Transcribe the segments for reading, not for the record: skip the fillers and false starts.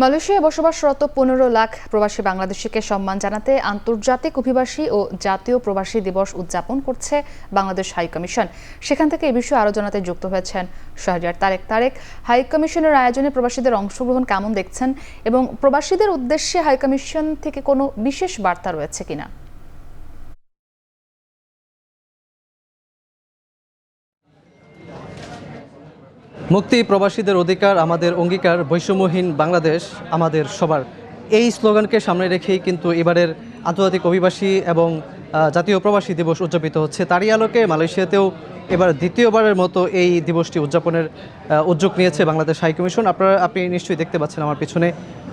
মালয়েশিয়ায় বসবাসরত ১৫ লাখ প্রবাসী বাংলাদেশিকে সম্মান জানাতে আন্তর্জাতিক অভিবাসী ও জাতীয় প্রবাসী দিবস উদযাপন করছে বাংলাদেশ হাইকমিশন। সেখান থেকে এই বিষয়ে আরও জানাতে যুক্ত হয়েছেন শাহরিয়ার তারেক। হাইকমিশনের আয়োজনে প্রবাসীদের অংশগ্রহণ কেমন দেখছেন এবং প্রবাসীদের উদ্দেশ্যে হাইকমিশন থেকে কোনো বিশেষ বার্তা রয়েছে কিনা? মুক্তি, প্রবাসীদের অধিকার, আমাদের অঙ্গীকার, বৈষম্যহীন বাংলাদেশ আমাদের সবার, এই স্লোগানকে সামনে রেখেই কিন্তু এবারের আন্তর্জাতিক অভিবাসী এবং জাতীয় প্রবাসী দিবস উদযাপিত হচ্ছে। তারই আলোকে মালয়েশিয়াতেও এবার দ্বিতীয়বারের মতো এই দিবসটি উদযাপনের উদ্যোগ নিয়েছে বাংলাদেশ হাইকমিশন। আপনি নিশ্চয়ই দেখতে পাচ্ছেন আমার পিছনে।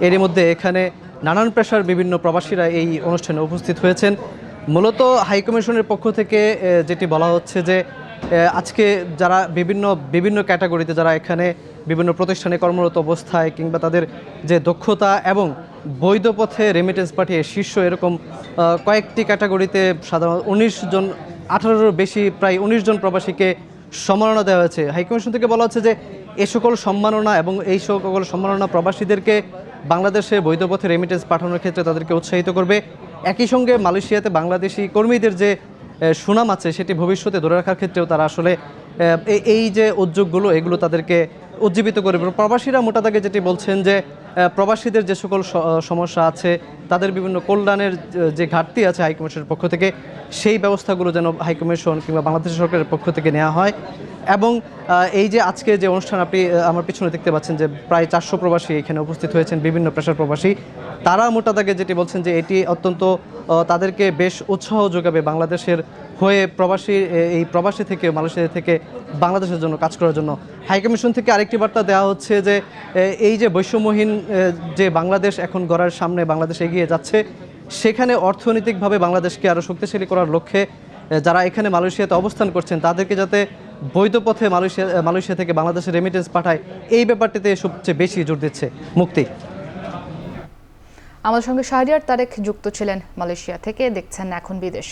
এরই মধ্যে এখানে নানান পেশার বিভিন্ন প্রবাসীরা এই অনুষ্ঠানে উপস্থিত হয়েছেন। মূলত হাইকমিশনের পক্ষ থেকে যেটি বলা হচ্ছে যে আজকে যারা বিভিন্ন ক্যাটাগরিতে যারা এখানে বিভিন্ন প্রতিষ্ঠানে কর্মরত অবস্থায় কিংবা তাদের যে দক্ষতা এবং বৈধ পথে রেমিটেন্স পাঠিয়ে শীর্ষ এরকম কয়েকটি ক্যাটাগরিতে সাধারণত 18 বেশি প্রায় 19 জন প্রবাসীকে সম্মাননা দেওয়া হয়েছে। হাইকমিশন থেকে বলা হচ্ছে যে এ সকল সম্মাননা এবং এই সকল সম্মাননা প্রবাসীদেরকে বাংলাদেশে বৈধ পথে রেমিটেন্স পাঠানোর ক্ষেত্রে তাদেরকে উৎসাহিত করবে। একই সঙ্গে মালয়েশিয়াতে বাংলাদেশি কর্মীদের যে সুনাম আছে সেটি ভবিষ্যতে ধরে রাখার ক্ষেত্রেও তারা আসলে এই যে উদ্যোগগুলো এগুলো তাদেরকে উজ্জীবিত করবে। প্রবাসীরা মোটা দাগে যেটি বলছেন যে প্রবাসীদের যে সকল সমস্যা আছে, তাদের বিভিন্ন কল্যাণের যে ঘাটতি আছে হাইকমিশনের পক্ষ থেকে, সেই ব্যবস্থাগুলো যেন হাইকমিশন কিংবা বাংলাদেশ সরকারের পক্ষ থেকে নেওয়া হয়। এবং এই যে আজকে যে অনুষ্ঠান আপনি আমার পিছনে দেখতে পাচ্ছেন যে প্রায় 400 প্রবাসী এখানে উপস্থিত হয়েছেন, বিভিন্ন পেশার প্রবাসী। তারা মোটা দাগে যেটি বলছেন যে এটি অত্যন্ত তাদেরকে বেশ উৎসাহ যোগাবে বাংলাদেশের হয়ে প্রবাসী থেকে মালয়েশিয়া থেকে বাংলাদেশের জন্য কাজ করার জন্য। হাইকমিশন থেকে আরেকটি বার্তা দেওয়া হচ্ছে যে এই যে বৈষম্যহীন যে বাংলাদেশ এখন গড়ার সামনে বাংলাদেশ এগিয়ে যাচ্ছে, সেখানে অর্থনৈতিকভাবে বাংলাদেশকে আরও শক্তিশালী করার লক্ষ্যে যারা এখানে মালয়েশিয়াতে অবস্থান করছেন তাদেরকে যাতে বৈধ পথে মালয়েশিয়া থেকে বাংলাদেশে রেমিটেন্স পাঠায়, এই ব্যাপারটিতে সবচেয়ে বেশি জোর দিচ্ছে মুক্তি। আমাদের সঙ্গে শাহরিয়ার তারেক যুক্ত ছিলেন মালয়েশিয়া থেকে। দেখছেন এখন বিদেশ।